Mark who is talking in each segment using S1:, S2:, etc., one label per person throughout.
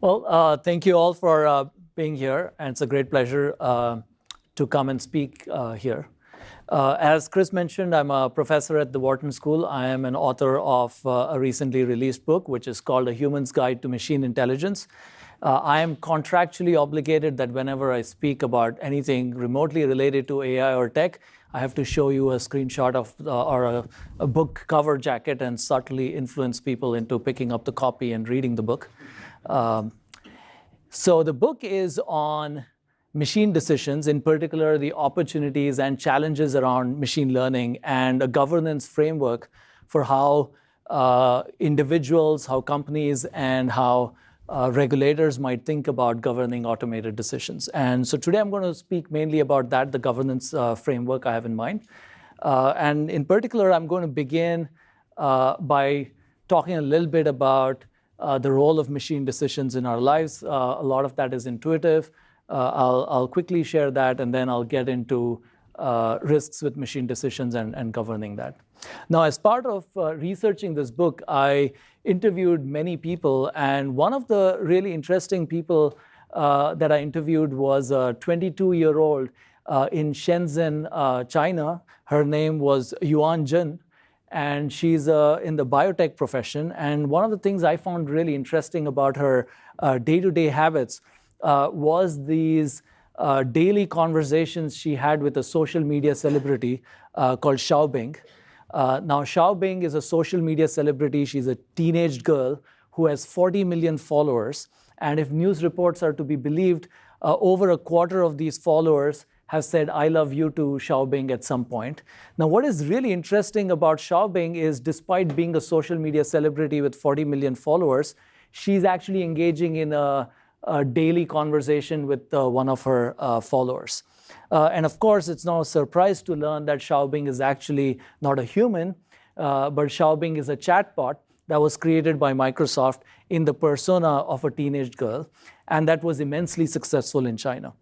S1: Well, thank you all for being here, and it's a great pleasure to come and speak here. As Chris mentioned, I'm a professor at the Wharton School. I am an author of a recently released book, which is called A Human's Guide to Machine Intelligence. I am contractually obligated that whenever I speak about anything remotely related to AI or tech, I have to show you a screenshot of or a book cover jacket and subtly influence people into picking up the copy and reading the book. So the book is on machine decisions, in particular the opportunities and challenges around machine learning and a governance framework for how individuals, how companies, and how regulators might think about governing automated decisions. And so today I'm going to speak mainly about that, the governance framework I have in mind. And in particular, I'm going to begin by talking a little bit about the role of machine decisions in our lives. A lot of that is intuitive. I'll quickly share that, and then I'll get into risks with machine decisions and governing that. Now, as part of researching this book, I interviewed many people, and one of the really interesting people that I interviewed was a 22-year-old in Shenzhen, China. Her name was Yuan Jin, and she's in the biotech profession. And one of the things I found really interesting about her day-to-day habits was these daily conversations she had with a social media celebrity called Xiaobing. Now, Xiaobing is a social media celebrity. She's a teenage girl who has 40 million followers. And if news reports are to be believed, over a quarter of these followers have said, "I love you" to Xiaobing at some point. Now, what is really interesting about Xiaobing is, despite being a social media celebrity with 40 million followers, she's actually engaging in a daily conversation with one of her followers. And of course, it's no surprise to learn that Xiaobing is actually not a human, but Xiaobing is a chatbot that was created by Microsoft in the persona of a teenage girl, and that was immensely successful in China.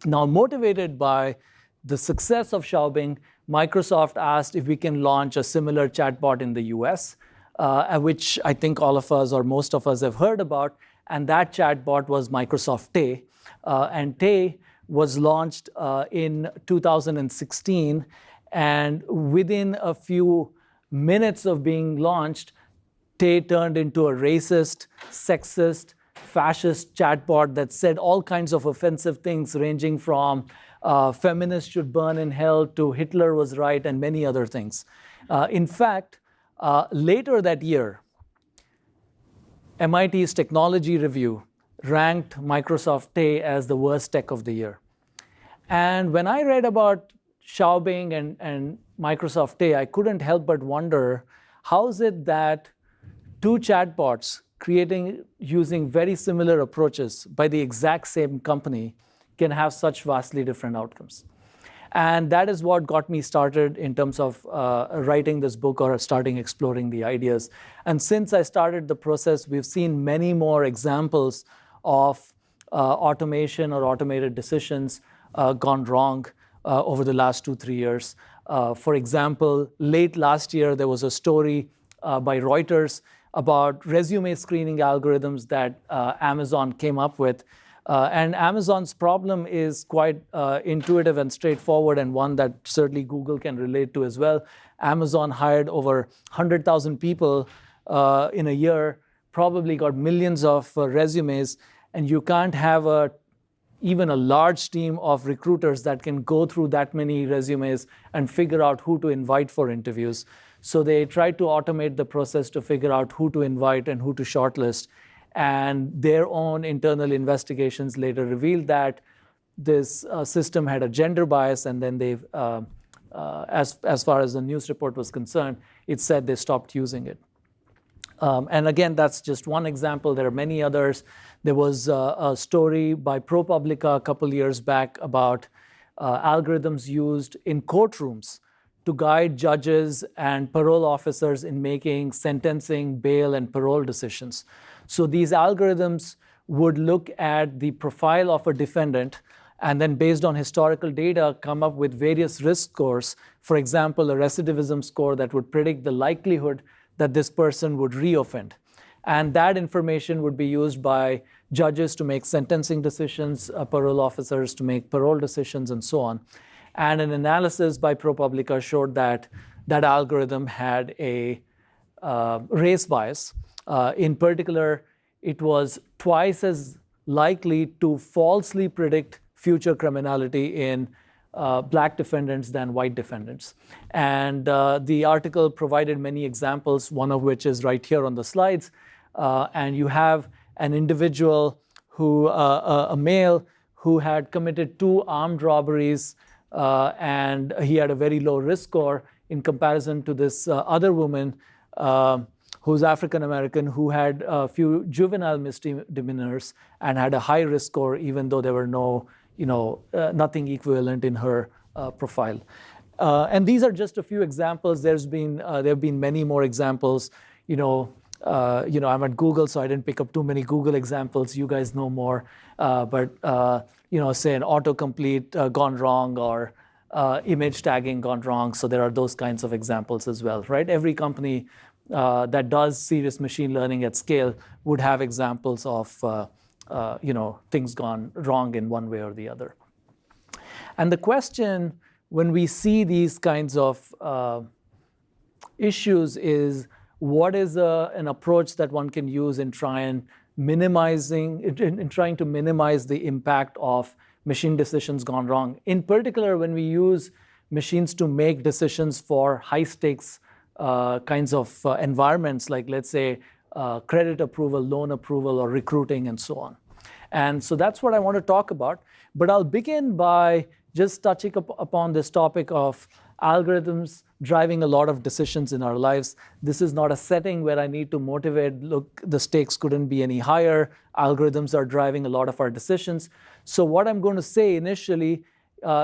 S1: Now, motivated by the success of Xiaobing, Microsoft asked if we can launch a similar chatbot in the US, which I think all of us or most of us have heard about. And that chatbot was Microsoft Tay. And Tay was launched in 2016. And within a few minutes of being launched, Tay turned into a racist, sexist, fascist chatbot that said all kinds of offensive things, ranging from feminists should burn in hell to Hitler was right and many other things. In fact, later that year, MIT's Technology Review ranked Microsoft Tay as the worst tech of the year. And when I read about Xiaobing and Microsoft Tay, I couldn't help but wonder, how is it that two chatbots using very similar approaches by the exact same company can have such vastly different outcomes? And that is what got me started in terms of writing this book or starting exploring the ideas. And since I started the process, we've seen many more examples of automation or automated decisions gone wrong over the last 2-3 years. For example, late last year, there was a story by Reuters about resume screening algorithms that Amazon came up with. And Amazon's problem is quite intuitive and straightforward, and one that certainly Google can relate to as well. Amazon hired over 100,000 people in a year, probably got millions of resumes, and you can't have even a large team of recruiters that can go through that many resumes and figure out who to invite for interviews. So they tried to automate the process to figure out who to invite and who to shortlist. And their own internal investigations later revealed that this system had a gender bias, and then they've, as far as the news report was concerned, it said they stopped using it. And again, that's just one example. There are many others. There was a story by ProPublica a couple years back about algorithms used in courtrooms to guide judges and parole officers in making sentencing, bail, and parole decisions. So these algorithms would look at the profile of a defendant and then, based on historical data, come up with various risk scores. For example, a recidivism score that would predict the likelihood that this person would reoffend. And that information would be used by judges to make sentencing decisions, parole officers to make parole decisions, and so on. And an analysis by ProPublica showed that that algorithm had a race bias. In particular, it was twice as likely to falsely predict future criminality in black defendants than white defendants. And the article provided many examples, one of which is right here on the slides. And you have an individual who, a male, who had committed 2 armed robberies, and he had a very low risk score in comparison to this other woman who's African American, who had a few juvenile misdemeanors and had a high risk score, even though there were no, nothing equivalent in her profile. And these are just a few examples. There have been many more examples. I'm at Google, so I didn't pick up too many Google examples. You guys know more. But say an autocomplete gone wrong, or image tagging gone wrong. So there are those kinds of examples as well, right? Every company that does serious machine learning at scale would have examples of things gone wrong in one way or the other. And the question when we see these kinds of issues is, what is an approach that one can use in trying to minimize the impact of machine decisions gone wrong? In particular, when we use machines to make decisions for high stakes kinds of environments, like let's say credit approval, loan approval, or recruiting, and so on. And so that's what I want to talk about. But I'll begin by just touching upon this topic of algorithms driving a lot of decisions in our lives. This is not a setting where I need to motivate, look, the stakes couldn't be any higher. Algorithms are driving a lot of our decisions. So what I'm going to say initially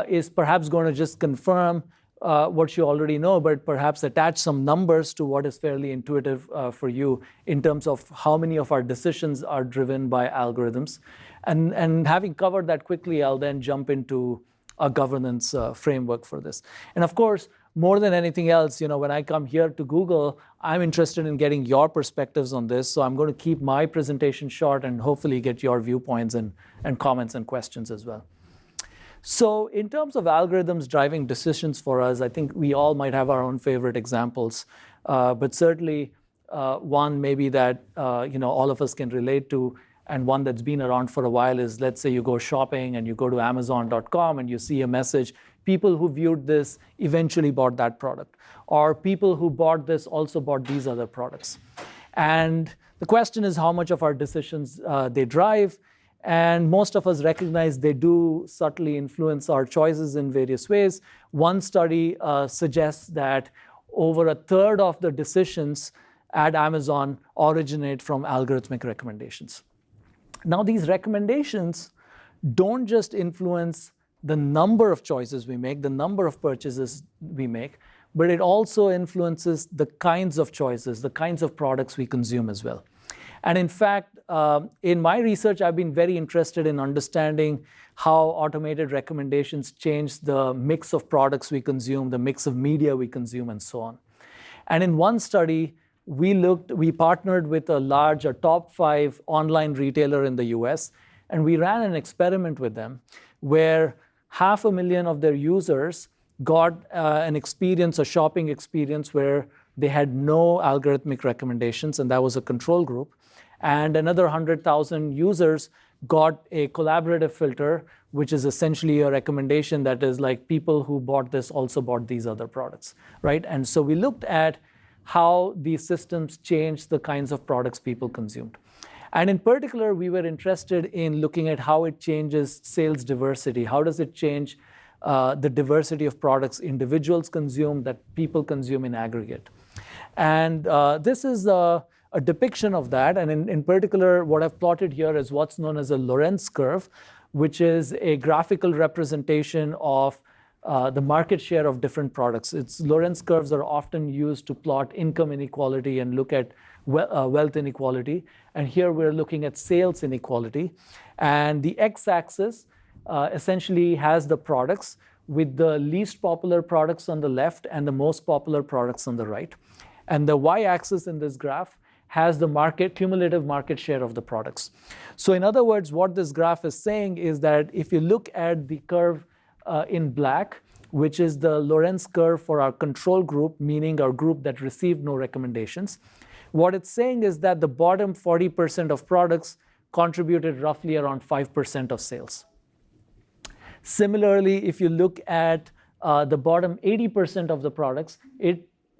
S1: is perhaps going to just confirm what you already know, but perhaps attach some numbers to what is fairly intuitive for you in terms of how many of our decisions are driven by algorithms. And having covered that quickly, I'll then jump into a governance framework for this. And of course, more than anything else, when I come here to Google, I'm interested in getting your perspectives on this. So I'm going to keep my presentation short and hopefully get your viewpoints and comments and questions as well. So in terms of algorithms driving decisions for us, I think we all might have our own favorite examples. But certainly one maybe that all of us can relate to, and one that's been around for a while, is, let's say you go shopping and you go to Amazon.com and you see a message, people who viewed this eventually bought that product. Or people who bought this also bought these other products. And the question is how much of our decisions they drive. And most of us recognize they do subtly influence our choices in various ways. One study suggests that over a third of the decisions at Amazon originate from algorithmic recommendations. Now, these recommendations don't just influence the number of choices we make, the number of purchases we make, but it also influences the kinds of choices, the kinds of products we consume as well. And in fact, in my research, I've been very interested in understanding how automated recommendations change the mix of products we consume, the mix of media we consume, and so on. And in one study, we partnered with a top 5 online retailer in the US, and we ran an experiment with them where 500,000 of their users got a shopping experience where they had no algorithmic recommendations, and that was a control group. And another 100,000 users got a collaborative filter, which is essentially a recommendation that is like, people who bought this also bought these other products, right? And so we looked at how these systems change the kinds of products people consumed. And in particular, we were interested in looking at how it changes sales diversity. How does it change the diversity of products individuals consume, that people consume in aggregate? And this is a depiction of that. And in particular, what I've plotted here is what's known as a Lorenz curve, which is a graphical representation of the market share of different products. Lorenz curves are often used to plot income inequality and look at wealth inequality. And here we're looking at sales inequality. And the x-axis essentially has the products, with the least popular products on the left and the most popular products on the right. And the y-axis in this graph has the cumulative market share of the products. So in other words, what this graph is saying is that if you look at the curve in black, which is the Lorenz curve for our control group, meaning our group that received no recommendations, what it's saying is that the bottom 40% of products contributed roughly around 5% of sales. Similarly, if you look at the bottom 80% of the products,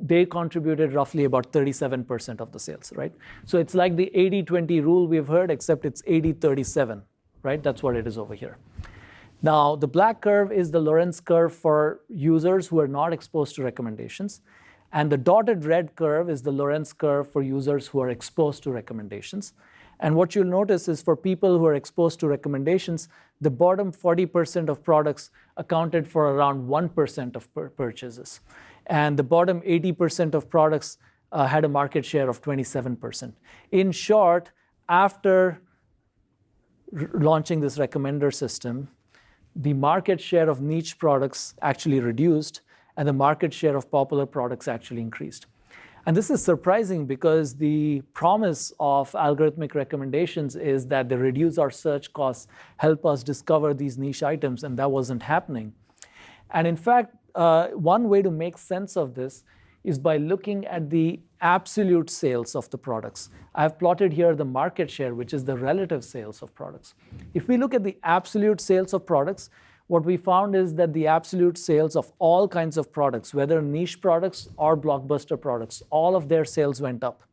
S1: they contributed roughly about 37% of the sales, right? So it's like the 80-20 rule we've heard, except it's 80-37, right? That's what it is over here. Now, the black curve is the Lorenz curve for users who are not exposed to recommendations. And the dotted red curve is the Lorenz curve for users who are exposed to recommendations. And what you'll notice is for people who are exposed to recommendations, the bottom 40% of products accounted for around 1% of purchases. And the bottom 80% of products had a market share of 27%. In short, after launching this recommender system, the market share of niche products actually reduced, and the market share of popular products actually increased. And this is surprising because the promise of algorithmic recommendations is that they reduce our search costs, help us discover these niche items, and that wasn't happening. And in fact, one way to make sense of this is by looking at the absolute sales of the products. I've plotted here the market share, which is the relative sales of products. If we look at the absolute sales of products, what we found is that the absolute sales of all kinds of products, whether niche products or blockbuster products, all of their sales went up.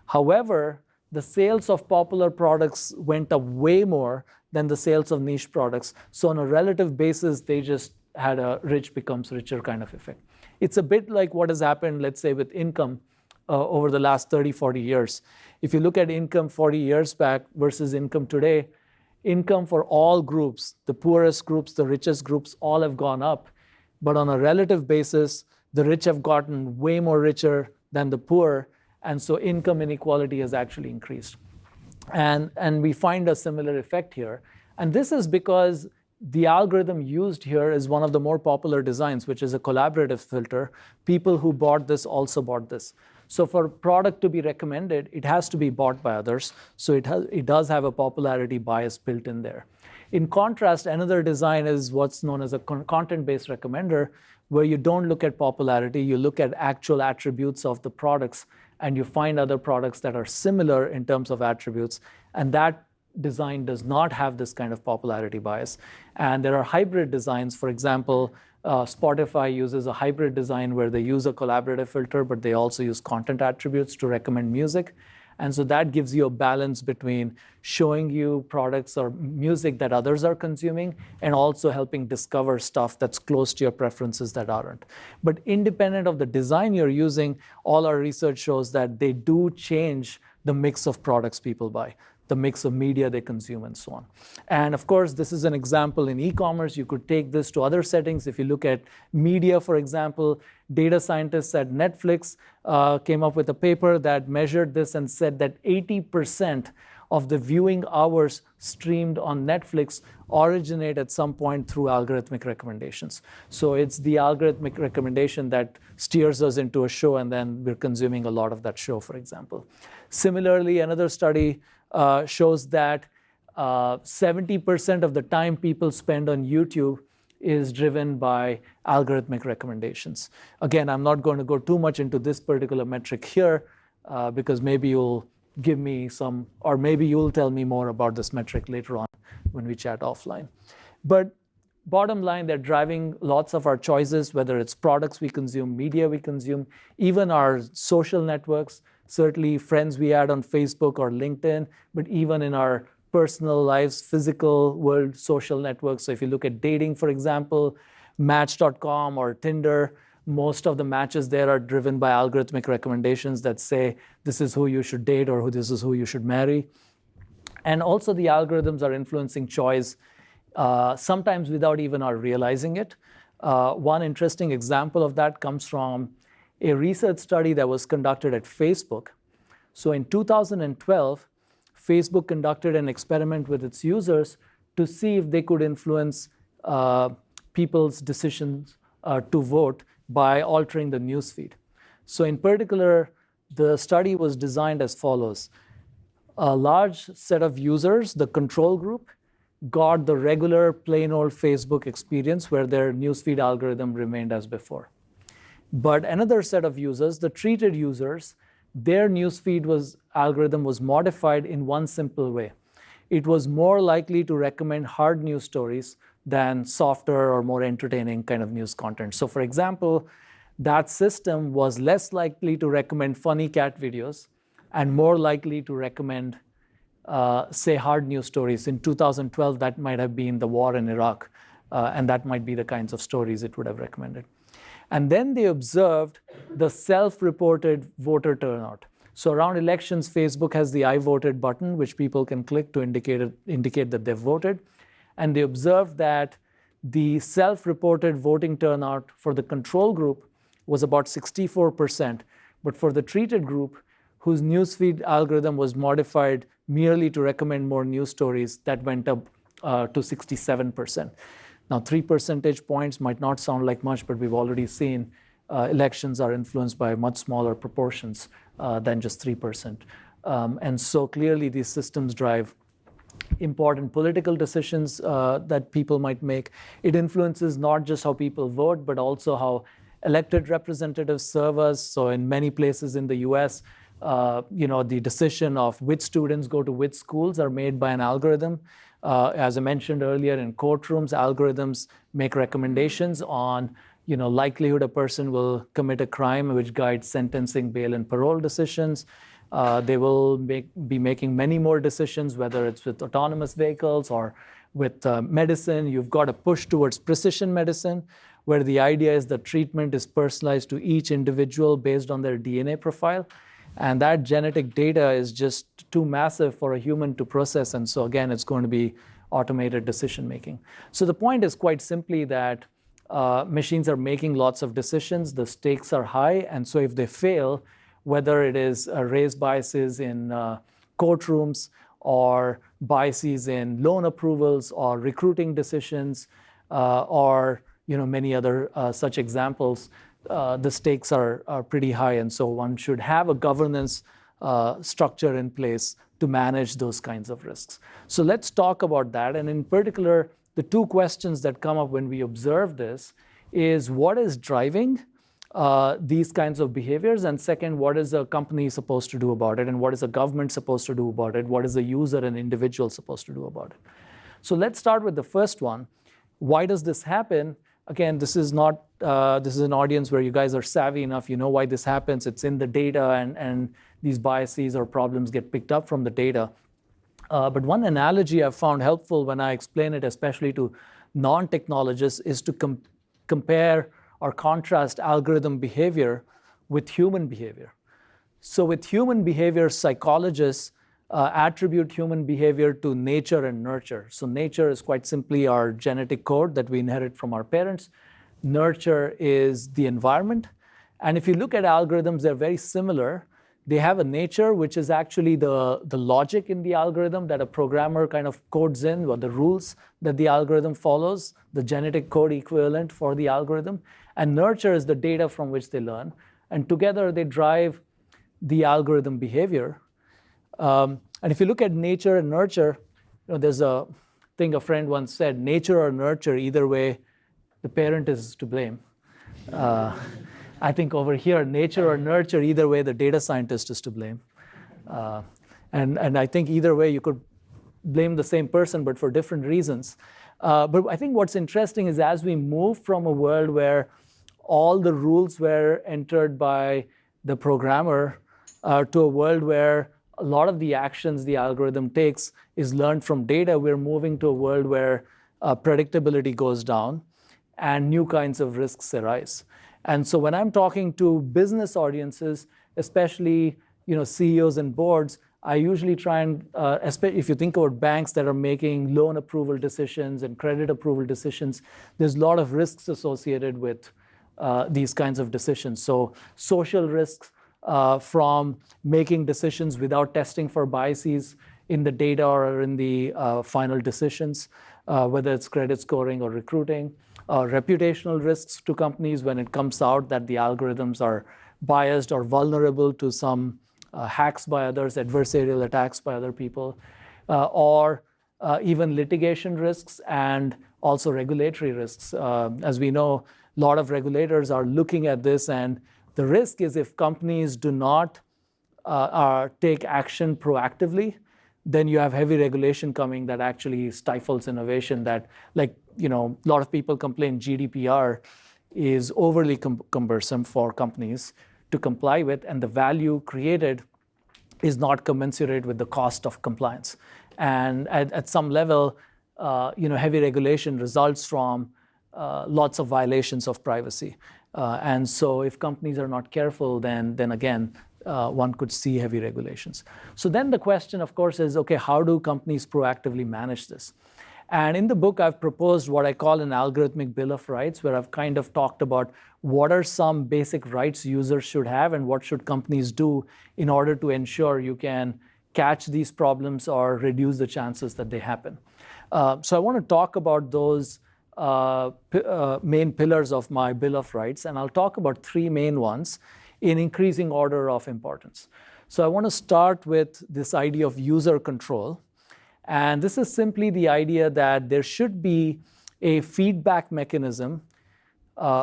S1: However, the sales of popular products went up way more than the sales of niche products. So on a relative basis, they just had a rich becomes richer kind of effect. It's a bit like what has happened, let's say, with income over the last 30, 40 years. If you look at income 40 years back versus income today, income for all groups, the poorest groups, the richest groups, all have gone up. But on a relative basis, the rich have gotten way more richer than the poor. And so income inequality has actually increased. And we find a similar effect here. And this is because the algorithm used here is one of the more popular designs, which is a collaborative filter. People who bought this also bought this. So for a product to be recommended, it has to be bought by others. So it does have a popularity bias built in there. In contrast, another design is what's known as a content-based recommender, where you don't look at popularity, you look at actual attributes of the products, and you find other products that are similar in terms of attributes. And that design does not have this kind of popularity bias. And there are hybrid designs. For example, Spotify uses a hybrid design where they use a collaborative filter, but they also use content attributes to recommend music. And so that gives you a balance between showing you products or music that others are consuming and also helping discover stuff that's close to your preferences that aren't. But independent of the design you're using, all our research shows that they do change the mix of products people buy, the mix of media they consume, and so on. And of course, this is an example in e-commerce. You could take this to other settings. If you look at media, for example, data scientists at Netflix came up with a paper that measured this and said that 80% of the viewing hours streamed on Netflix originate at some point through algorithmic recommendations. So it's the algorithmic recommendation that steers us into a show, and then we're consuming a lot of that show, for example. Similarly, another study shows that 70% of the time people spend on YouTube is driven by algorithmic recommendations. Again, I'm not going to go too much into this particular metric here because maybe you'll give me some, or maybe you'll tell me more about this metric later on when we chat offline. But bottom line, they're driving lots of our choices, whether it's products we consume, media we consume, even our social networks, certainly friends we add on Facebook or LinkedIn, but even in our personal lives, physical world, social networks. So if you look at dating, for example, Match.com or Tinder, most of the matches there are driven by algorithmic recommendations that say this is who you should date or this is who you should marry. And also the algorithms are influencing choice, sometimes without even our realizing it. One interesting example of that comes from a research study that was conducted at Facebook. So in 2012, Facebook conducted an experiment with its users to see if they could influence people's decisions to vote by altering the newsfeed. So in particular, The study was designed as follows. A large set of users, the control group, got the regular plain old Facebook experience where their newsfeed algorithm remained as before. But another set of users, the treated users, their newsfeed algorithm was modified in one simple way. It was more likely to recommend hard news stories than softer or more entertaining kind of news content. So for example, that system was less likely to recommend funny cat videos and more likely to recommend, say, hard news stories. In 2012, that might have been the war in Iraq, and that might be the kinds of stories it would have recommended. And then they observed the self-reported voter turnout. So around elections, Facebook has the I voted button, which people can click to indicate that they've voted. And they observed that the self-reported voting turnout for the control group was about 64%. But for the treated group, whose newsfeed algorithm was modified merely to recommend more news stories, that went up to 67%. Now, 3 percentage points might not sound like much, but we've already seen elections are influenced by much smaller proportions than just 3%. And so clearly, these systems drive important political decisions that people might make. It influences not just how people vote, but also how elected representatives serve us. So in many places in the US, the decision of which students go to which schools are made by an algorithm. As I mentioned earlier, in courtrooms, algorithms make recommendations on likelihood a person will commit a crime, which guides sentencing, bail, and parole decisions. They will be making many more decisions, whether it's with autonomous vehicles or with medicine. You've got a push towards precision medicine, where the idea is that treatment is personalized to each individual based on their DNA profile. And that genetic data is just too massive for a human to process. And so again, it's going to be automated decision making. So the point is quite simply that machines are making lots of decisions. The stakes are high. And so if they fail, whether it is race biases in courtrooms or biases in loan approvals or recruiting decisions or many other such examples, the stakes are pretty high. And so one should have a governance structure in place to manage those kinds of risks. So let's talk about that. And in particular, the two questions that come up when we observe this is what is driving these kinds of behaviors? And second, what is a company supposed to do about it? And what is a government supposed to do about it? What is a user and individual supposed to do about it? So let's start with the first one. Why does this happen? Again, this is not, this is an audience where you guys are savvy enough, you know why this happens. It's in the data, and these biases or problems get picked up from the data. But one analogy I've found helpful when I explain it, especially to non-technologists, is to compare or contrast algorithm behavior with human behavior. So with human behavior, psychologists attribute human behavior to nature and nurture. So nature is quite simply our genetic code that we inherit from our parents. Nurture is the environment. And if you look at algorithms, they're very similar. They have a nature, which is actually the logic in the algorithm that a programmer kind of codes in, or the rules that the algorithm follows, the genetic code equivalent for the algorithm. And nurture is the data from which they learn. And together, they drive the algorithm behavior. And if you look at nature and nurture, there's a thing a friend once said, nature or nurture, either way, the parent is to blame. I think over here, nature or nurture, either way, the data scientist is to blame. And I think either way, you could blame the same person, but for different reasons. But I think what's interesting is as we move from a world where all the rules were entered by the programmer to a world where a lot of the actions the algorithm takes is learned from data, we're moving to a world where predictability goes down and new kinds of risks arise. And so when I'm talking to business audiences, especially CEOs and boards, I usually try and, if you think about banks that are making loan approval decisions and credit approval decisions, there's a lot of risks associated with these kinds of decisions. So social risks from making decisions without testing for biases in the data or in the final decisions, whether it's credit scoring or recruiting. Reputational risks to companies when it comes out that the algorithms are biased or vulnerable to some hacks by others, adversarial attacks by other people, or even litigation risks and also regulatory risks. As we know, a lot of regulators are looking at this, and the risk is if companies do not take action proactively, then you have heavy regulation coming that actually stifles innovation. That, like, a lot of people complain GDPR is overly cumbersome for companies to comply with, and the value created is not commensurate with the cost of compliance. And at some level, heavy regulation results from lots of violations of privacy. And so if companies are not careful, then again, one could see heavy regulations. So then the question, of course, is, okay, how do companies proactively manage this? And in the book, I've proposed what I call an algorithmic bill of rights, where I've kind of talked about what are some basic rights users should have and what should companies do in order to ensure you can catch these problems or reduce the chances that they happen. So I want to talk about those main pillars of my bill of rights, and I'll talk about three main ones in increasing order of importance. So I want to start with this idea of user control. And this is simply the idea that there should be a feedback mechanism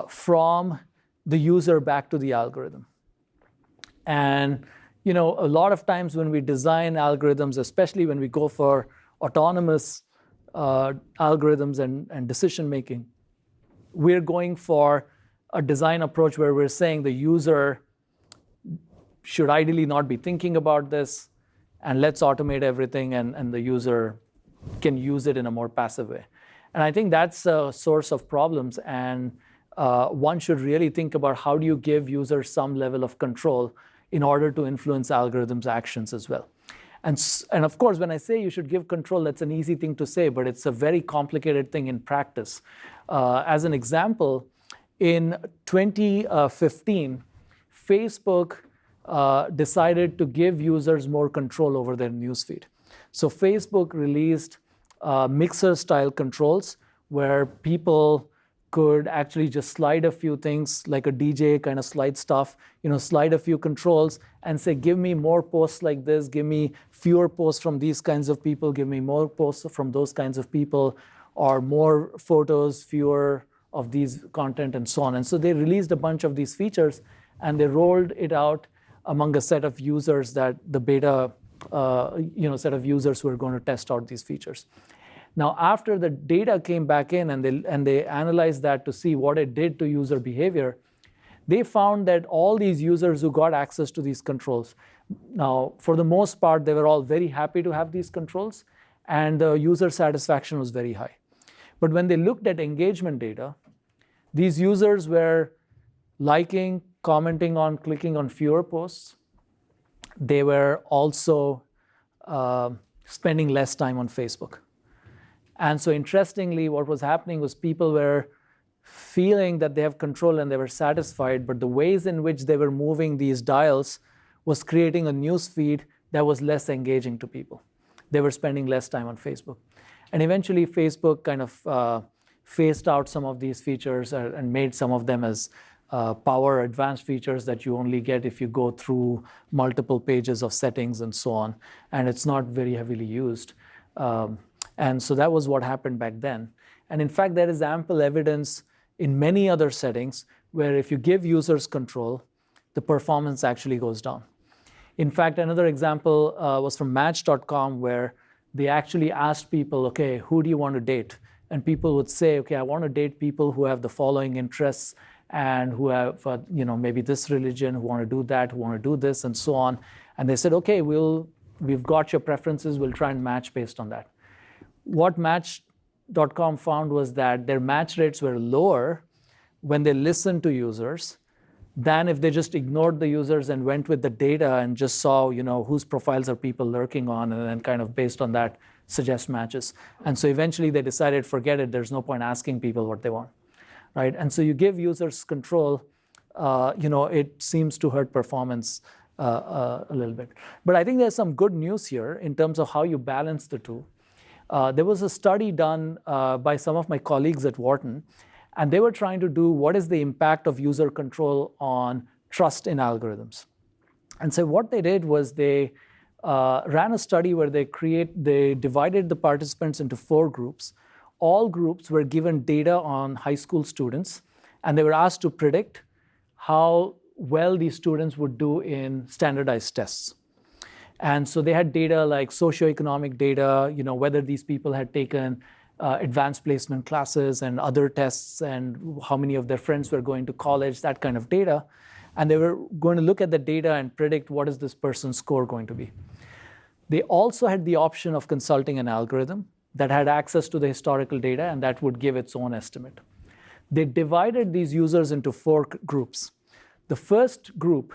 S1: from the user back to the algorithm. And a lot of times when we design algorithms, especially when we go for autonomous algorithms and decision making, we're going for a design approach where we're saying the user should ideally not be thinking about this, and let's automate everything, and the user can use it in a more passive way. And I think that's a source of problems, and one should really think about how do you give users some level of control in order to influence algorithms' actions as well. And of course, when I say you should give control, that's an easy thing to say, but it's a very complicated thing in practice. As an example, in 2015, Facebook decided to give users more control over their newsfeed. So Facebook released mixer-style controls where people could actually just slide a few things, like a DJ kind of slide stuff, slide a few controls and say, give me more posts like this, give me fewer posts from these kinds of people, give me more posts from those kinds of people, or more photos, fewer of these content, and so on. And so they released a bunch of these features, and they rolled it out among a set of users, that the beta set of users who are going to test out these features. Now, after the data came back in and they analyzed that to see what it did to user behavior, they found that all these users who got access to these controls, now, for the most part, they were all very happy to have these controls, and the user satisfaction was very high. But when they looked at engagement data, these users were liking, commenting on, clicking on fewer posts. They were also spending less time on Facebook. And so interestingly, what was happening was people were feeling that they have control and they were satisfied, but the ways in which they were moving these dials was creating a news feed that was less engaging to people. They were spending less time on Facebook. And eventually, Facebook kind of phased out some of these features and made some of them as power advanced features that you only get if you go through multiple pages of settings and so on. And it's not very heavily used. And so that was what happened back then. And in fact, there is ample evidence in many other settings where if you give users control, the performance actually goes down. In fact, another example was from Match.com, where they actually asked people, okay, who do you want to date? And people would say, okay, I want to date people who have the following interests and who have maybe this religion, who want to do that, who want to do this, and so on. And they said, okay, we've got your preferences, we'll try and match based on that. What Match.com found was that their match rates were lower when they listened to users than if they just ignored the users and went with the data and just saw, whose profiles are people lurking on, and then kind of based on that suggest matches. And so eventually they decided, forget it, there's no point asking people what they want, right? And so you give users control, it seems to hurt performance a little bit. But I think there's some good news here in terms of how you balance the two. There was a study done by some of my colleagues at Wharton, and they were trying to do what is the impact of user control on trust in algorithms. And so what they did was they ran a study where they divided the participants into 4 groups. All groups were given data on high school students, and they were asked to predict how well these students would do in standardized tests. And so they had data like socioeconomic data, whether these people had taken advanced placement classes and other tests, and how many of their friends were going to college, that kind of data. And they were going to look at the data and predict what is this person's score going to be. They also had the option of consulting an algorithm that had access to the historical data, and that would give its own estimate. They divided these users into 4 groups. The first group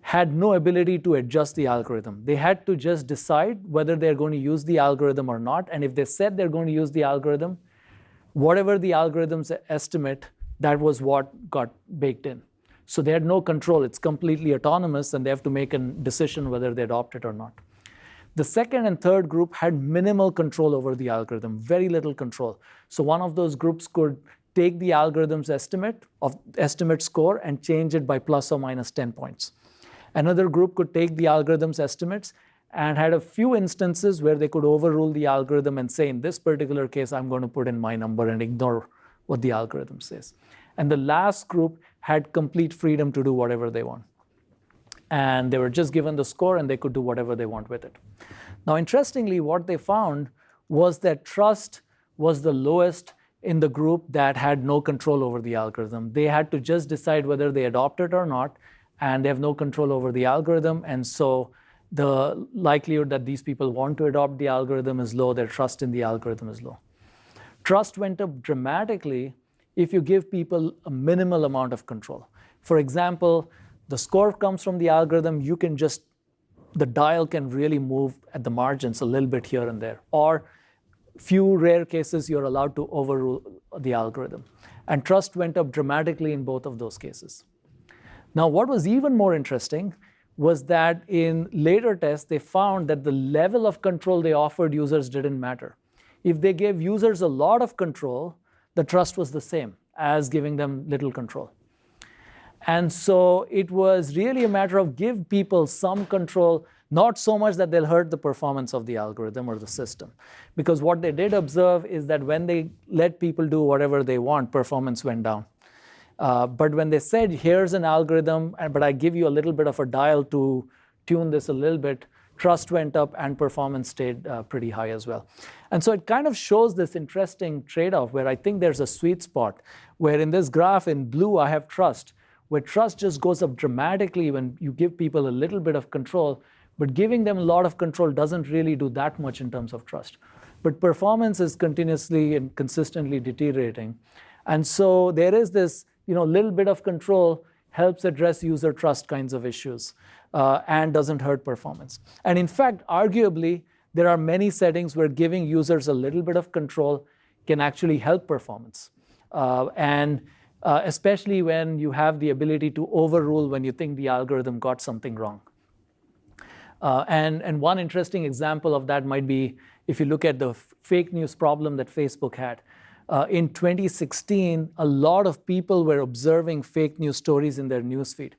S1: had no ability to adjust the algorithm. They had to just decide whether they're going to use the algorithm or not. And if they said they're going to use the algorithm, whatever the algorithm's estimate, that was what got baked in. So they had no control. It's completely autonomous, and they have to make a decision whether they adopt it or not. The second and third group had minimal control over the algorithm, very little control. So one of those groups could take the algorithm's estimate score and change it by plus or minus 10 points. Another group could take the algorithm's estimates and had a few instances where they could overrule the algorithm and say, in this particular case, I'm going to put in my number and ignore what the algorithm says. And the last group had complete freedom to do whatever they want. And they were just given the score, and they could do whatever they want with it. Now, interestingly, what they found was that trust was the lowest in the group that had no control over the algorithm. They had to just decide whether they adopt it or not, and they have no control over the algorithm. And so the likelihood that these people want to adopt the algorithm is low. Their trust in the algorithm is low. Trust went up dramatically if you give people a minimal amount of control. For example, the score comes from the algorithm. The dial can really move at the margins a little bit here and there. Or few rare cases, you're allowed to overrule the algorithm. And trust went up dramatically in both of those cases. Now, what was even more interesting was that in later tests, they found that the level of control they offered users didn't matter. If they gave users a lot of control, the trust was the same as giving them little control. And so it was really a matter of give people some control, not so much that they'll hurt the performance of the algorithm or the system. Because what they did observe is that when they let people do whatever they want, performance went down. But when they said, here's an algorithm, but I give you a little bit of a dial to tune this a little bit, trust went up and performance stayed pretty high as well. And so it kind of shows this interesting trade-off where I think there's a sweet spot, where in this graph in blue I have trust, where trust just goes up dramatically when you give people a little bit of control, but giving them a lot of control doesn't really do that much in terms of trust. But performance is continuously and consistently deteriorating. And so there is this little bit of control helps address user trust kinds of issues and doesn't hurt performance. And in fact, arguably, there are many settings where giving users a little bit of control can actually help performance. Especially when you have the ability to overrule when you think the algorithm got something wrong. And one interesting example of that might be if you look at the fake news problem that Facebook had. In 2016, a lot of people were observing fake news stories in their newsfeed,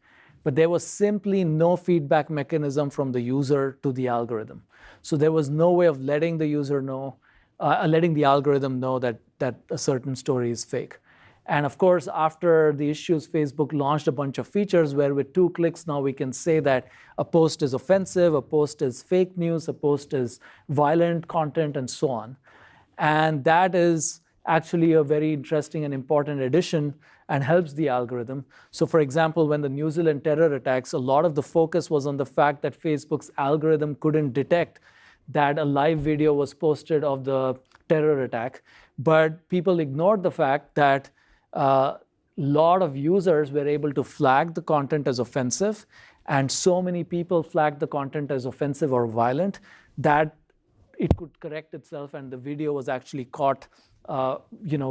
S1: but there was simply no feedback mechanism from the user to the algorithm. So there was no way of letting the user know, letting the algorithm know that a certain story is fake. And of course, after the issues, Facebook launched a bunch of features where with 2 clicks now we can say that a post is offensive, a post is fake news, a post is violent content, and so on. And that is actually a very interesting and important addition and helps the algorithm. So for example, when the New Zealand terror attacks, a lot of the focus was on the fact that Facebook's algorithm couldn't detect that a live video was posted of the terror attack. But people ignored the fact that a lot of users were able to flag the content as offensive, and so many people flagged the content as offensive or violent that it could correct itself, and the video was actually caught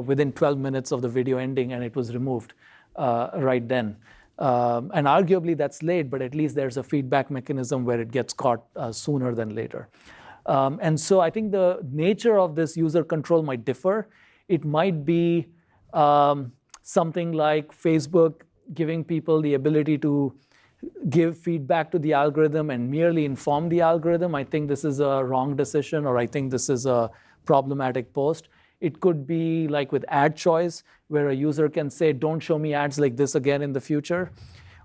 S1: within 12 minutes of the video ending, and it was removed right then. And arguably that's late, but at least there's a feedback mechanism where it gets caught sooner than later. And so I think the nature of this user control might differ. It might be something like Facebook giving people the ability to give feedback to the algorithm and merely inform the algorithm, I think this is a wrong decision, or I think this is a problematic post. It could be like with ad choice, where a user can say, don't show me ads like this again in the future.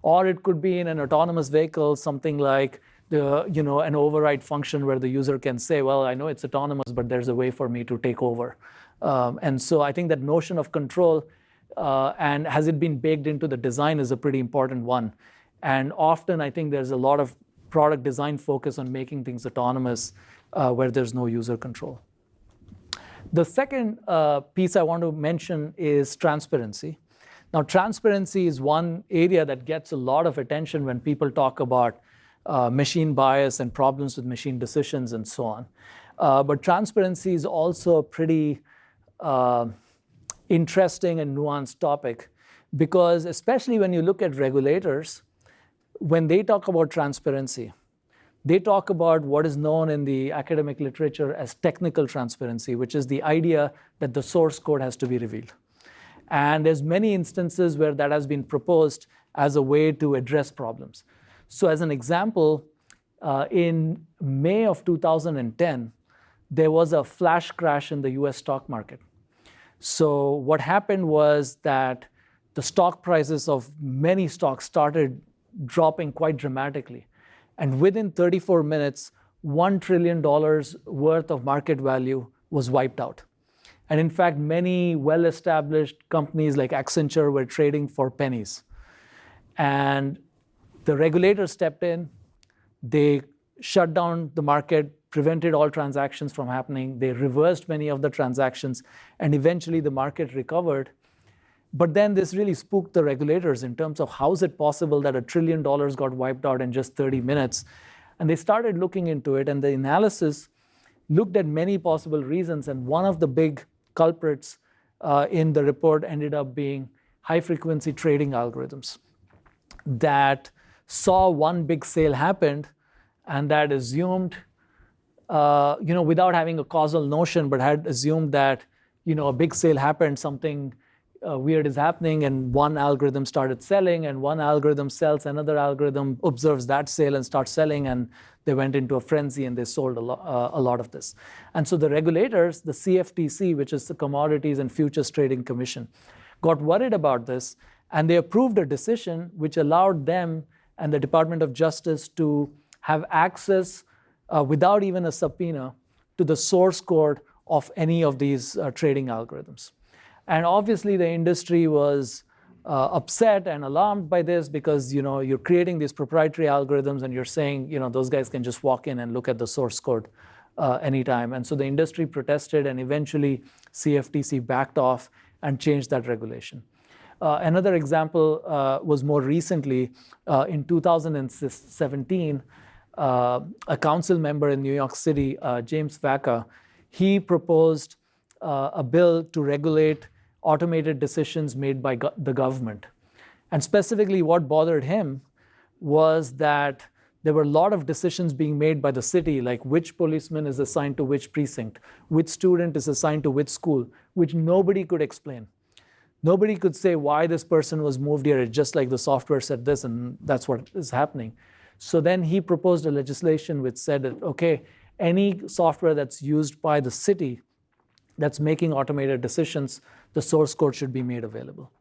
S1: Or it could be in an autonomous vehicle, something like an override function where the user can say, well, I know it's autonomous, but there's a way for me to take over. And so I think that notion of control and has it been baked into the design is a pretty important one. And often I think there's a lot of product design focus on making things autonomous where there's no user control. The second piece I want to mention is transparency. Now, transparency is one area that gets a lot of attention when people talk about machine bias and problems with machine decisions and so on. But transparency is also a pretty interesting and nuanced topic, because especially when you look at regulators, when they talk about transparency, they talk about what is known in the academic literature as technical transparency, which is the idea that the source code has to be revealed. And there's many instances where that has been proposed as a way to address problems. So as an example, in May of 2010, there was a flash crash in the US stock market. So what happened was that the stock prices of many stocks started dropping quite dramatically. And within 34 minutes, $1 trillion worth of market value was wiped out. And in fact, many well-established companies like Accenture were trading for pennies. And the regulator stepped in. They shut down the market, prevented all transactions from happening. They reversed many of the transactions, and eventually the market recovered. But then this really spooked the regulators in terms of how is it possible that $1 trillion got wiped out in just 30 minutes? And they started looking into it, and the analysis looked at many possible reasons, and one of the big culprits in the report ended up being high-frequency trading algorithms that saw one big sale happen, and that assumed, without having a causal notion, but had assumed that, a big sale happened, something weird is happening, and one algorithm started selling, and one algorithm sells, another algorithm observes that sale and starts selling, and they went into a frenzy and they sold a lot of this. And so the regulators, the CFTC, which is the Commodities and Futures Trading Commission, got worried about this, and they approved a decision which allowed them and the Department of Justice to have access without even a subpoena to the source code of any of these trading algorithms. And obviously the industry was upset and alarmed by this, because you're creating these proprietary algorithms and you're saying those guys can just walk in and look at the source code anytime. And so the industry protested, and eventually CFTC backed off and changed that regulation. Another example was more recently in 2017, a council member in New York City, James Vaca, he proposed a bill to regulate automated decisions made by the government. And specifically what bothered him was that there were a lot of decisions being made by the city, like which policeman is assigned to which precinct, which student is assigned to which school, which nobody could explain. Nobody could say why this person was moved here. It's just like the software said this, and that's what is happening. So then he proposed a legislation which said that, okay, any software that's used by the city that's making automated decisions, the source code should be made available.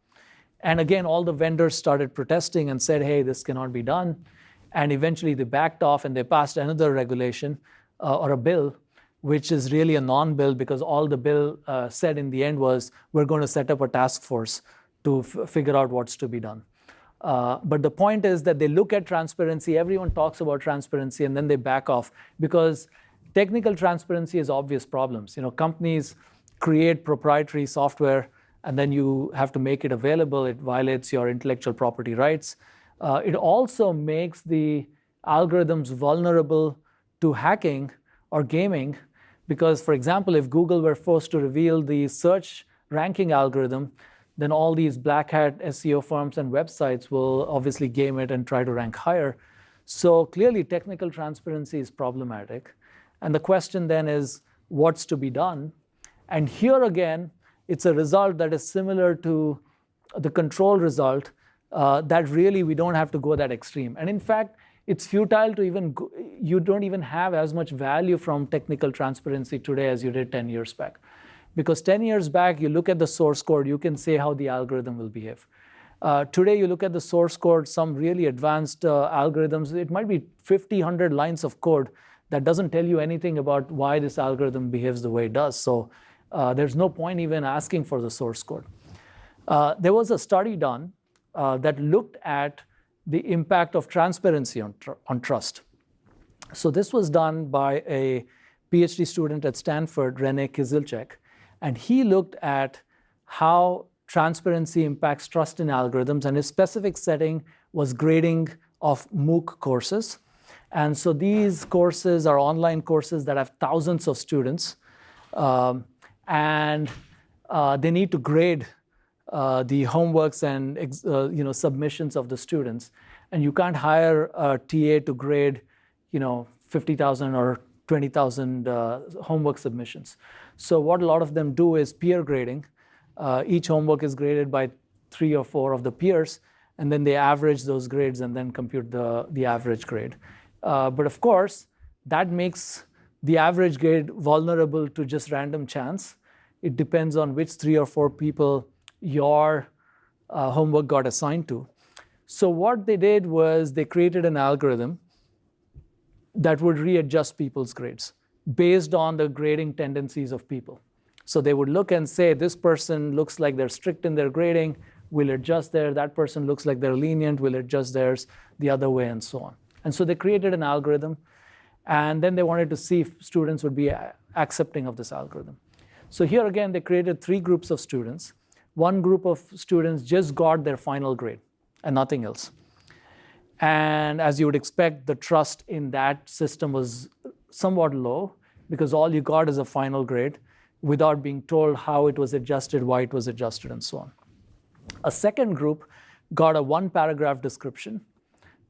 S1: And again, all the vendors started protesting and said, hey, this cannot be done. And eventually they backed off and they passed another regulation or a bill, which is really a non-bill, because all the bill said in the end was, we're going to set up a task force to figure out what's to be done. But the point is that they look at transparency, everyone talks about transparency, and then they back off, because technical transparency has obvious problems. Companies create proprietary software, and then you have to make it available. It violates your intellectual property rights. It also makes the algorithms vulnerable to hacking or gaming, because, for example, if Google were forced to reveal the search ranking algorithm, then all these black hat SEO firms and websites will obviously game it and try to rank higher. So clearly, technical transparency is problematic. And the question then is, what's to be done? And here again, it's a result that is similar to the control result, that really we don't have to go that extreme. And in fact, it's futile to even go, you don't even have as much value from technical transparency today as you did 10 years back. Because 10 years back, you look at the source code, you can say how the algorithm will behave. Today, you look at the source code, some really advanced algorithms, it might be 50, 100 lines of code that doesn't tell you anything about why this algorithm behaves the way it does. So there's no point even asking for the source code. There was a study done that looked at the impact of transparency on trust. So this was done by a PhD student at Stanford, René Kizilchek, and he looked at how transparency impacts trust in algorithms, and his specific setting was grading of MOOC courses. And so these courses are online courses that have thousands of students, and they need to grade the homeworks and submissions of the students. And you can't hire a TA to grade 50,000 or 20,000 homework submissions. So what a lot of them do is peer grading. Each homework is graded by 3 or 4 of the peers, and then they average those grades and then compute the average grade. But of course, that makes the average grade vulnerable to just random chance. It depends on which 3 or 4 people your homework got assigned to. So what they did was they created an algorithm that would readjust people's grades based on the grading tendencies of people. So they would look and say, this person looks like they're strict in their grading, we'll adjust theirs. That person looks like they're lenient, we'll adjust theirs the other way, and so on. And so they created an algorithm, and then they wanted to see if students would be accepting of this algorithm. So here again, they created 3 groups of students. One group of students just got their final grade and nothing else. And as you would expect, the trust in that system was somewhat low because all you got is a final grade without being told how it was adjusted, why it was adjusted, and so on. A second group got a 1-paragraph description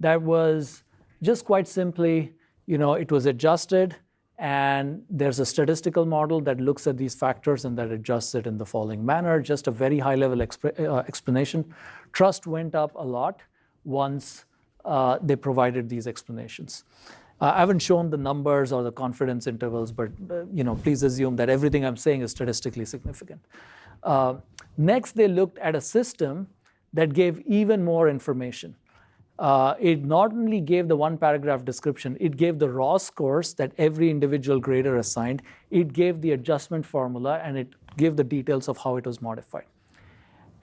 S1: that was just quite simply, it was adjusted, and there's a statistical model that looks at these factors and that adjusts it in the following manner, just a very high-level explanation. Trust went up a lot once they provided these explanations. I haven't shown the numbers or the confidence intervals, but please assume that everything I'm saying is statistically significant. Next, they looked at a system that gave even more information. It not only gave the 1-paragraph description, it gave the raw scores that every individual grader assigned, it gave the adjustment formula, and it gave the details of how it was modified.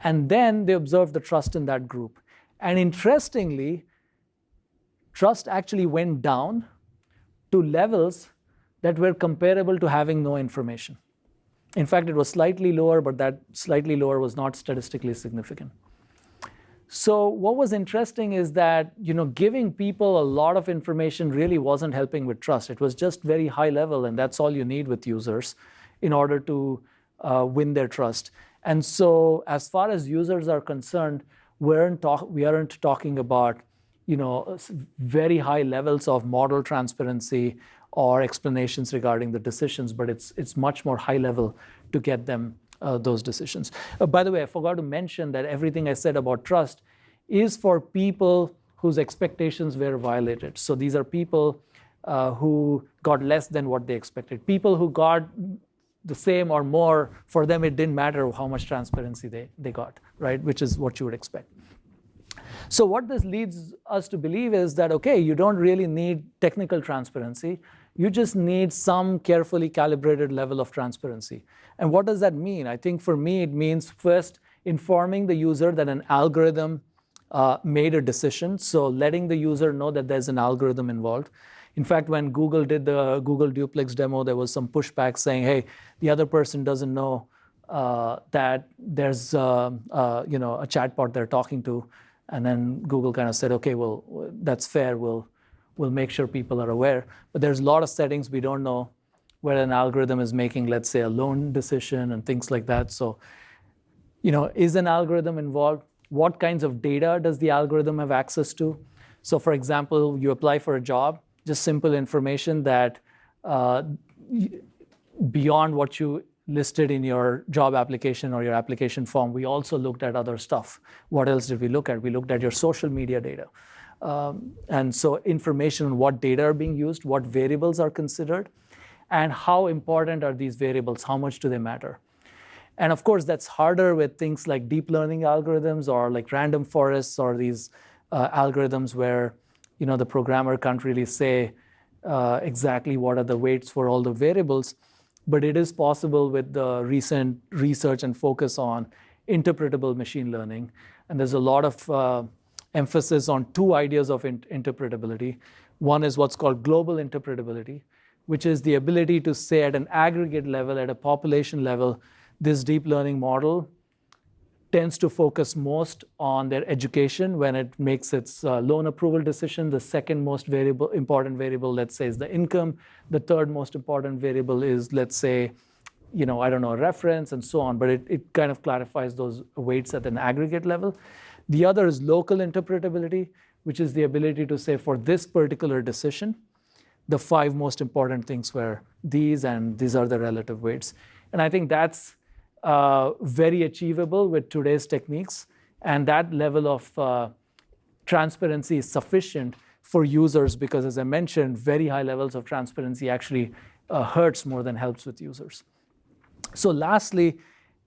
S1: And then they observed the trust in that group. And interestingly, trust actually went down to levels that were comparable to having no information. In fact, it was slightly lower, but that slightly lower was not statistically significant. So what was interesting is that giving people a lot of information really wasn't helping with trust. It was just very high level, and that's all you need with users in order to win their trust. And so as far as users are concerned, we aren't talking about very high levels of model transparency or explanations regarding the decisions, but it's much more high level to get them those decisions. By the way, I forgot to mention that everything I said about trust is for people whose expectations were violated. So these are people who got less than what they expected. People who got the same or more, for them it didn't matter how much transparency they got, right? Which is what you would expect. So what this leads us to believe is that, okay, you don't really need technical transparency. You just need some carefully calibrated level of transparency. And what does that mean? I think for me, it means first informing the user that an algorithm made a decision. So letting the user know that there's an algorithm involved. In fact, when Google did the Google Duplex demo, there was some pushback saying, hey, the other person doesn't know that there's a chatbot they're talking to. And then Google kind of said, okay, well, that's fair. We'll make sure people are aware. But there's a lot of settings we don't know where an algorithm is making, let's say, a loan decision and things like that. So, is an algorithm involved? What kinds of data does the algorithm have access to? So, for example, you apply for a job, just simple information that beyond what you listed in your job application or your application form, we also looked at other stuff. What else did we look at? We looked at your social media data. And so information on what data are being used, what variables are considered, and how important are these variables, how much do they matter. And of course, that's harder with things like deep learning algorithms or like random forests or these algorithms where the programmer can't really say exactly what are the weights for all the variables. But it is possible with the recent research and focus on interpretable machine learning. And there's a lot of emphasis on two ideas of interpretability. One is what's called global interpretability, which is the ability to say at an aggregate level, at a population level, this deep learning model tends to focus most on their education when it makes its loan approval decision. The second most important variable, let's say, is the income. The third most important variable is, let's say, a reference and so on. But it kind of clarifies those weights at an aggregate level. The other is local interpretability, which is the ability to say for this particular decision, the 5 most important things were these, and these are the relative weights. And I think that's very achievable with today's techniques. And that level of transparency is sufficient for users because, as I mentioned, very high levels of transparency actually hurts more than helps with users. So lastly,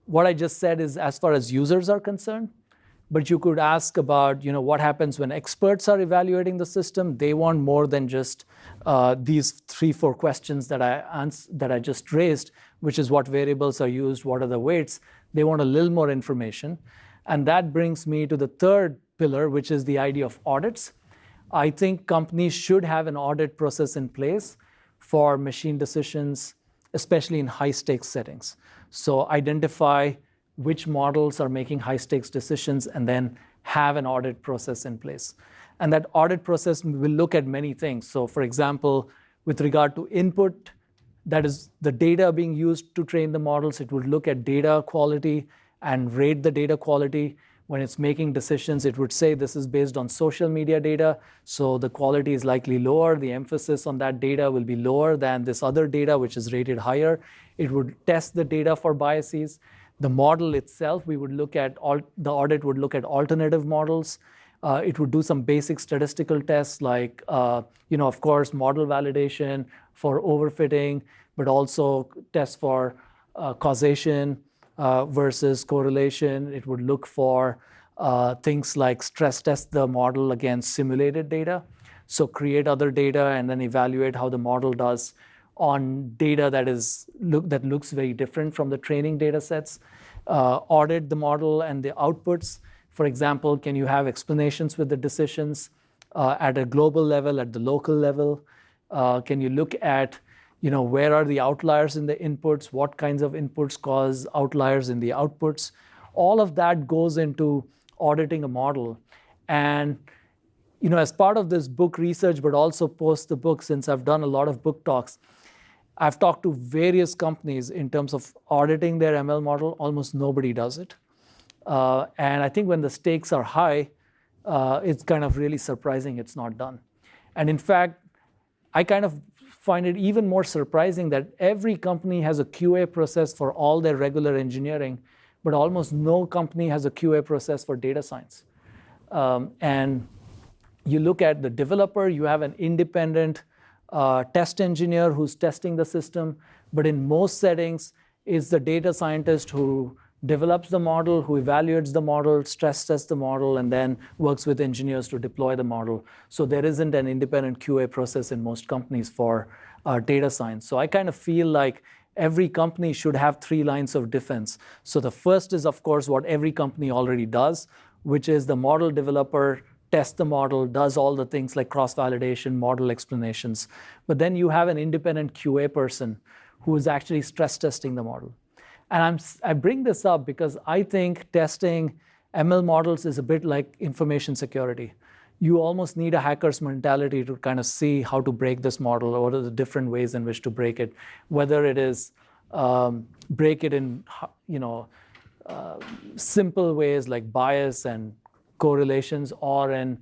S1: what I just said is as far as users are concerned. But you could ask about what happens when experts are evaluating the system. They want more than just these 3-4 questions that I just raised, which is what variables are used, what are the weights. They want a little more information. And that brings me to the third pillar, which is the idea of audits. I think companies should have an audit process in place for machine decisions, especially in high-stakes settings. So identify which models are making high-stakes decisions, and then have an audit process in place. And that audit process will look at many things. So for example, with regard to input, that is the data being used to train the models, it would look at data quality and rate the data quality. When it's making decisions, it would say this is based on social media data, so the quality is likely lower. The emphasis on that data will be lower than this other data, which is rated higher. It would test the data for biases. The model itself, the audit would look at alternative models. It would do some basic statistical tests like, of course, model validation for overfitting, but also tests for causation versus correlation. It would look for things like stress test the model against simulated data. So create other data and then evaluate how the model does on data that looks very different from the training data sets. Audit the model and the outputs. For example, can you have explanations with the decisions at a global level, at the local level? Can you look at where are the outliers in the inputs? What kinds of inputs cause outliers in the outputs? All of that goes into auditing a model. And as part of this book research, but also post the book, since I've done a lot of book talks, I've talked to various companies in terms of auditing their ML model. Almost nobody does it. And I think when the stakes are high, it's kind of really surprising it's not done. And in fact, I kind of find it even more surprising that every company has a QA process for all their regular engineering, but almost no company has a QA process for data science. And you look at the developer, you have an independent test engineer who's testing the system, but in most settings, it's the data scientist who develops the model, who evaluates the model, stress tests the model, and then works with engineers to deploy the model. So there isn't an independent QA process in most companies for data science. So I kind of feel like every company should have 3 lines of defense. So the first is, of course, what every company already does, which is the model developer tests the model, does all the things like cross-validation, model explanations. But then you have an independent QA person who is actually stress testing the model. And I bring this up because I think testing ML models is a bit like information security. You almost need a hacker's mentality to kind of see how to break this model, or what are the different ways in which to break it, whether it is break it in simple ways like bias and correlations, or in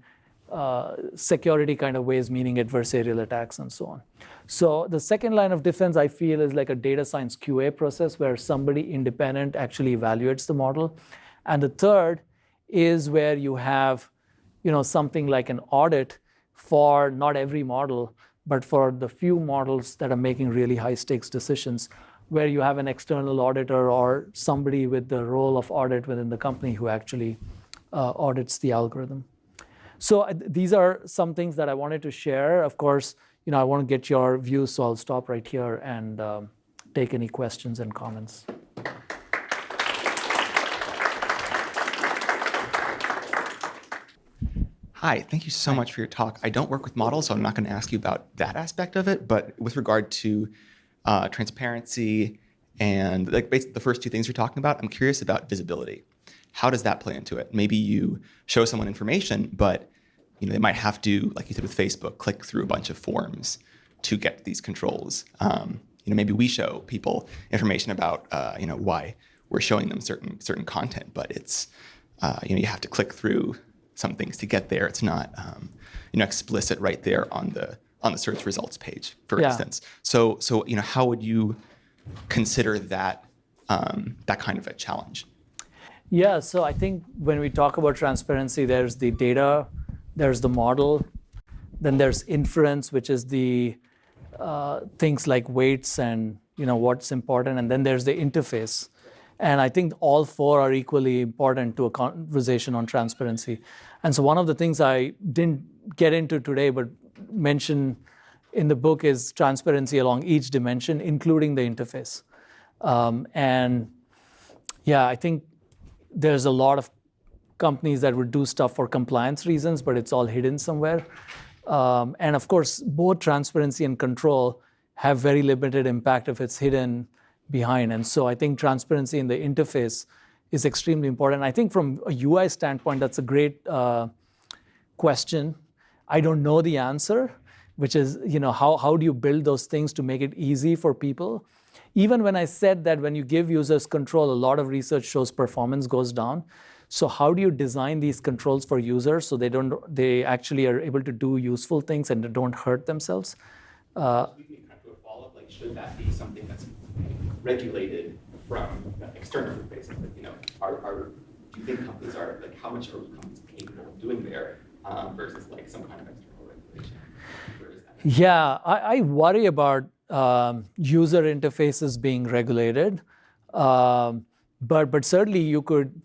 S1: security kind of ways, meaning adversarial attacks and so on. So the second line of defense, I feel, is like a data science QA process where somebody independent actually evaluates the model. And the third is where you have, something like an audit for not every model, but for the few models that are making really high stakes decisions, where you have an external auditor or somebody with the role of audit within the company who actually audits the algorithm. So these are some things that I wanted to share. Of course, I want to get your views, so I'll stop right here and take any questions and comments.
S2: Hi, thank you so much for your talk. I don't work with models, so I'm not going to ask you about that aspect of it, but with regard to transparency and basically the first two things you're talking about, I'm curious about visibility. How does that play into it? Maybe you show someone information, but they might have to, like you said with Facebook, click through a bunch of forms to get these controls. Maybe we show people information about why we're showing them certain content, but it's you have to click through some things to get there. It's not explicit right there on the search results page, for instance. So how would you consider that that kind of a challenge?
S1: Yeah, so I think when we talk about transparency, there's the data, there's the model, then there's inference, which is the things like weights and what's important, and then there's the interface. And I think all four are equally important to a conversation on transparency. And so one of the things I didn't get into today, but mention in the book, is transparency along each dimension, including the interface. I think there's a lot of companies that would do stuff for compliance reasons, but it's all hidden somewhere. And of course, both transparency and control have very limited impact if it's hidden behind. And so I think transparency in the interface is extremely important. I think from a UI standpoint, that's a great question. I don't know the answer, which is, how do you build those things to make it easy for people? Even when I said that when you give users control, a lot of research shows performance goes down. So how do you design these controls for users so they actually are able to do useful things and don't hurt themselves?
S2: Should that be something that's regulated from externally, basically? Do you think companies are, how much are companies capable of doing there versus some kind of external regulation? Where is that?
S1: Yeah, I worry about user interfaces being regulated. But certainly you could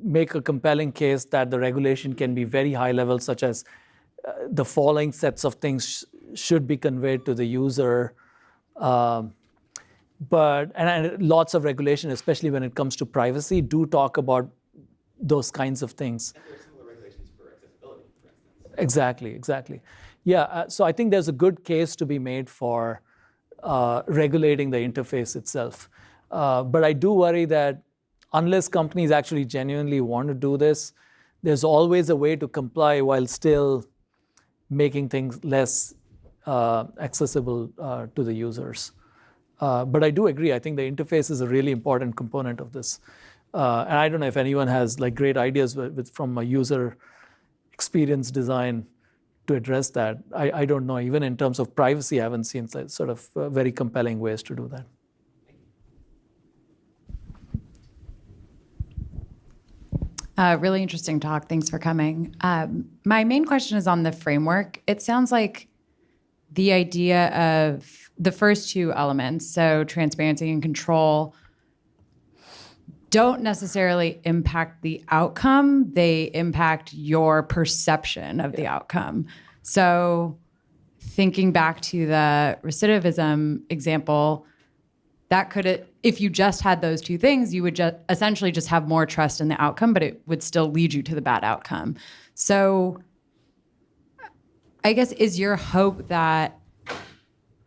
S1: make a compelling case that the regulation can be very high level, such as the following sets of things should be conveyed to the user. But lots of regulation, especially when it comes to privacy, do talk about those kinds of things.
S2: And there are similar regulations for accessibility, for instance.
S1: Exactly. Yeah, so I think there's a good case to be made for regulating the interface itself. But I do worry that unless companies actually genuinely want to do this, there's always a way to comply while still making things less accessible to the users. But I do agree. I think the interface is a really important component of this. And I don't know if anyone has great ideas from a user experience design to address that. I don't know. Even in terms of privacy, I haven't seen sort of very compelling ways to do that.
S3: Really interesting talk. Thanks for coming. My main question is on the framework. It sounds like the idea of the first two elements, so transparency and control, don't necessarily impact the outcome. They impact your perception of the outcome. So thinking back to the recidivism example, that could, if you just had those two things, you would essentially just have more trust in the outcome, but it would still lead you to the bad outcome. So I guess, is your hope that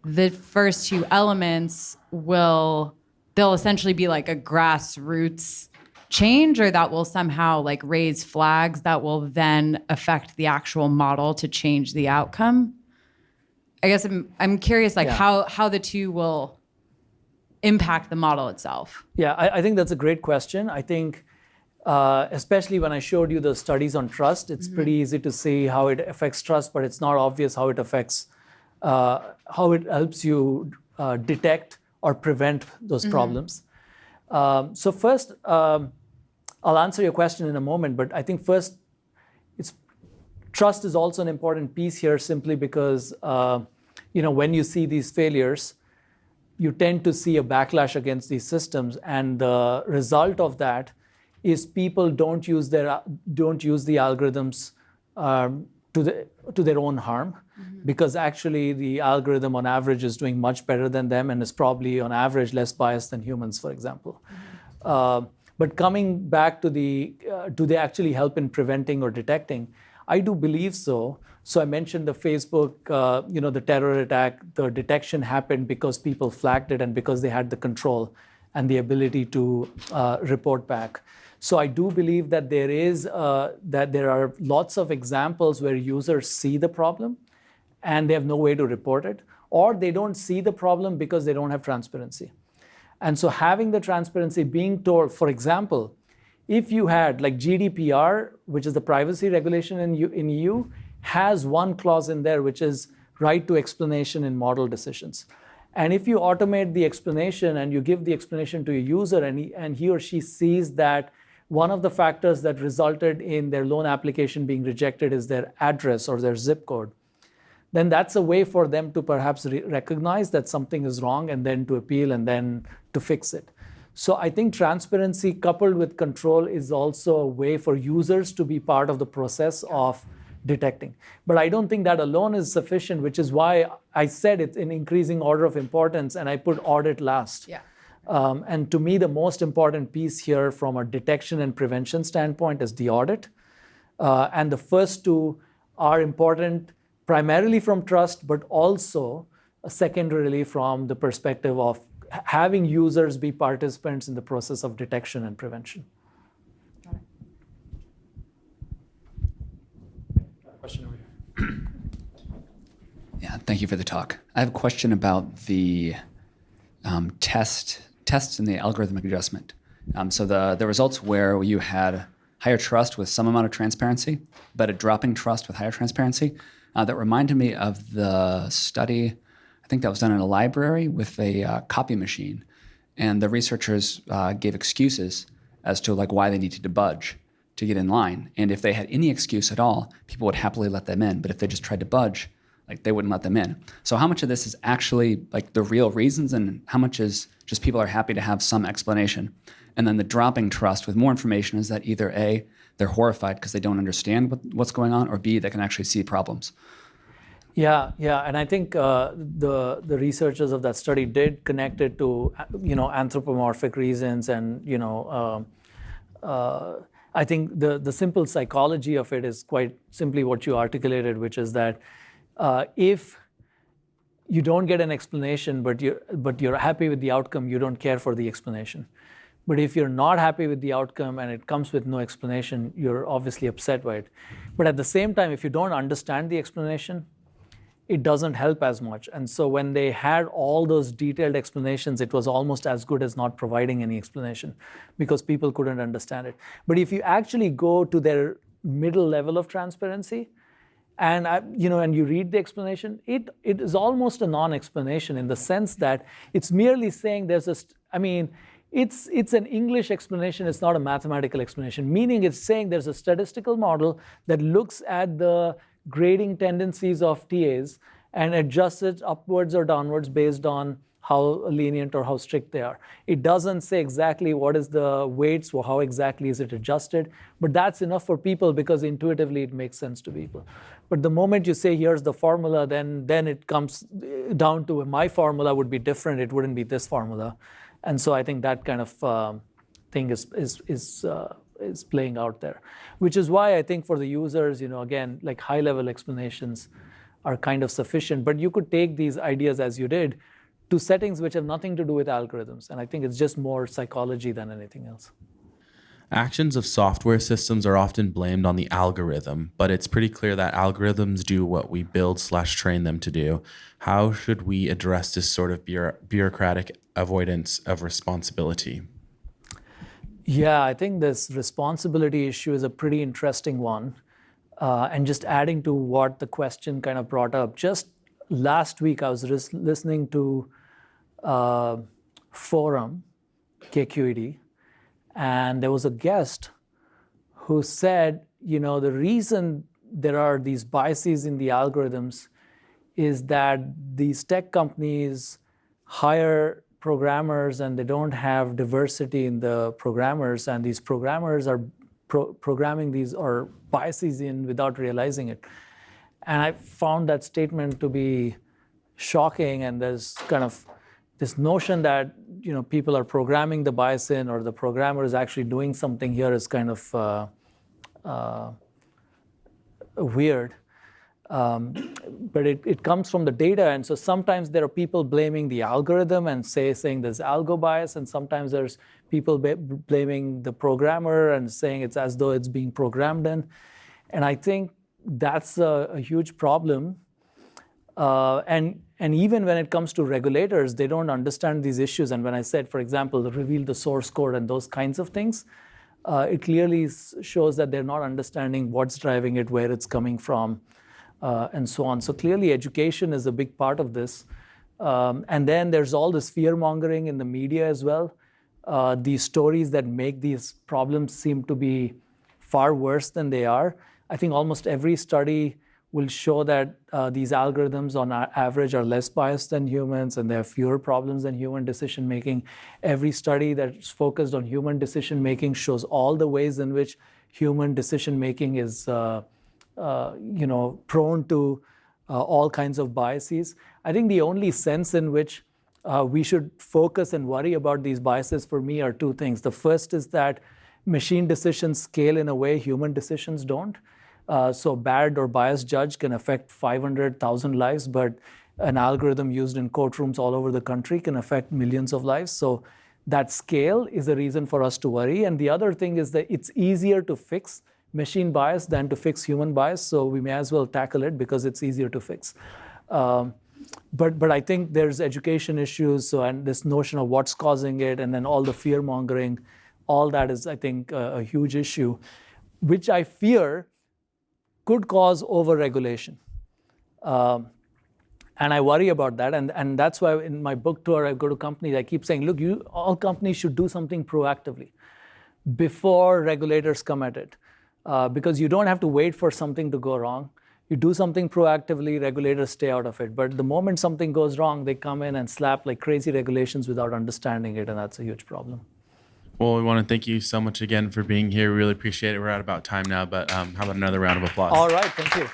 S3: the first two elements they'll essentially be like a grassroots change, or that will somehow raise flags that will then affect the actual model to change the outcome? I guess I'm curious how the two will impact the model itself.
S1: Yeah, I think that's a great question. I think especially when I showed you the studies on trust. It's pretty easy to see how it affects trust, but it's not obvious how it affects, how it helps you detect or prevent those problems. So first, I'll answer your question in a moment, but I think first, trust is also an important piece here simply because when you see these failures, you tend to see a backlash against these systems, and the result of that is people don't use the algorithms to their own harm, because actually the algorithm on average is doing much better than them and is probably on average less biased than humans, for example. But coming back to do they actually help in preventing or detecting? I do believe so. So I mentioned the Facebook, the terror attack, the detection happened because people flagged it and because they had the control and the ability to report back. So I do believe that there are lots of examples where users see the problem and they have no way to report it, or they don't see the problem because they don't have transparency. And so having the transparency, being told, for example, if you had like GDPR, which is the privacy regulation in EU, has one clause in there which is right to explanation in model decisions. And if you automate the explanation and you give the explanation to a user and he or she sees that one of the factors that resulted in their loan application being rejected is their address or their zip code, then that's a way for them to perhaps recognize that something is wrong and then to appeal and then to fix it. So I think transparency coupled with control is also a way for users to be part of the process of detecting. But I don't think that alone is sufficient, which is why I said it's in increasing order of importance and I put audit last.
S3: Yeah.
S1: And to me, the most important piece here from a detection and prevention standpoint is the audit. And the first two are important primarily from trust, but also secondarily from the perspective of having users be participants in the process of detection and prevention.
S3: Got it.
S1: Question over here.
S4: Yeah, thank you for the talk. I have a question about the tests in the algorithmic adjustment. So the results where you had higher trust with some amount of transparency, but a dropping trust with higher transparency, that reminded me of the study, I think that was done in a library with a copy machine. And the researchers gave excuses as to like why they needed to budge to get in line. And if they had any excuse at all, people would happily let them in. But if they just tried to budge, like they wouldn't let them in. So how much of this is actually like the real reasons and how much is just people are happy to have some explanation? And then the dropping trust with more information is that either A, they're horrified because they don't understand what's going on, or B, they can actually see problems.
S1: Yeah, and I think the researchers of that study did connect it to anthropomorphic reasons, and I think the simple psychology of it is quite simply what you articulated, which is that if you don't get an explanation, but you're happy with the outcome, you don't care for the explanation. But if you're not happy with the outcome and it comes with no explanation, you're obviously upset by it. But at the same time, if you don't understand the explanation, it doesn't help as much. And so when they had all those detailed explanations, it was almost as good as not providing any explanation because people couldn't understand it. But if you actually go to their middle level of transparency and you read the explanation, it is almost a non-explanation in the sense that it's merely saying it's an English explanation, it's not a mathematical explanation, meaning it's saying there's a statistical model that looks at the grading tendencies of TAs and adjusts it upwards or downwards based on how lenient or how strict they are. It doesn't say exactly what is the weights or how exactly is it adjusted, but that's enough for people because intuitively it makes sense to people. But the moment you say here's the formula, then it comes down to my formula would be different, it wouldn't be this formula. And so I think that kind of thing is playing out there, which is why I think for the users, again, like high-level explanations are kind of sufficient. But you could take these ideas as you did to settings which have nothing to do with algorithms. And I think it's just more psychology than anything else.
S5: Actions of software systems are often blamed on the algorithm, but it's pretty clear that algorithms do what we build/train them to do. How should we address this sort of bureaucratic avoidance of responsibility?
S1: Yeah, I think this responsibility issue is a pretty interesting one. And just adding to what the question kind of brought up, just last week I was listening to Forum, KQED, and there was a guest who said, the reason there are these biases in the algorithms is that these tech companies hire programmers and they don't have diversity in the programmers, and these programmers are programming these or biases in without realizing it. And I found that statement to be shocking, and there's kind of this notion that people are programming the bias in, or the programmer is actually doing something here is kind of weird. But it comes from the data, and so sometimes there are people blaming the algorithm and saying there's algo bias, and sometimes there's people blaming the programmer and saying it's as though it's being programmed in. And I think that's a huge problem. And even when it comes to regulators, they don't understand these issues. And when I said, for example, reveal the source code and those kinds of things, it clearly shows that they're not understanding what's driving it, where it's coming from, and so on. So clearly education is a big part of this. And then there's all this fear-mongering in the media as well. These stories that make these problems seem to be far worse than they are. I think almost every study will show that these algorithms on average are less biased than humans, and they have fewer problems than human decision making. Every study that's focused on human decision making shows all the ways in which human decision making is prone to all kinds of biases. I think the only sense in which we should focus and worry about these biases for me are two things. The first is that machine decisions scale in a way human decisions don't. So bad or biased judge can affect 500,000 lives, but an algorithm used in courtrooms all over the country can affect millions of lives. So that scale is a reason for us to worry. And the other thing is that it's easier to fix machine bias than to fix human bias. So we may as well tackle it because it's easier to fix. But I think there's education issues, and this notion of what's causing it, and then all the fear mongering, all that is, I think, a huge issue, which I fear could cause over-regulation. And I worry about that. And that's why in my book tour, I go to companies, I keep saying, look, all companies should do something proactively before regulators come at it. Because you don't have to wait for something to go wrong. You do something proactively, regulators stay out of it. But the moment something goes wrong, they come in and slap like crazy regulations without understanding it, and that's a huge problem.
S5: Well, we want to thank you so much again for being here. We really appreciate it. We're at about time now, but how about another round of applause?
S1: All right, thank you.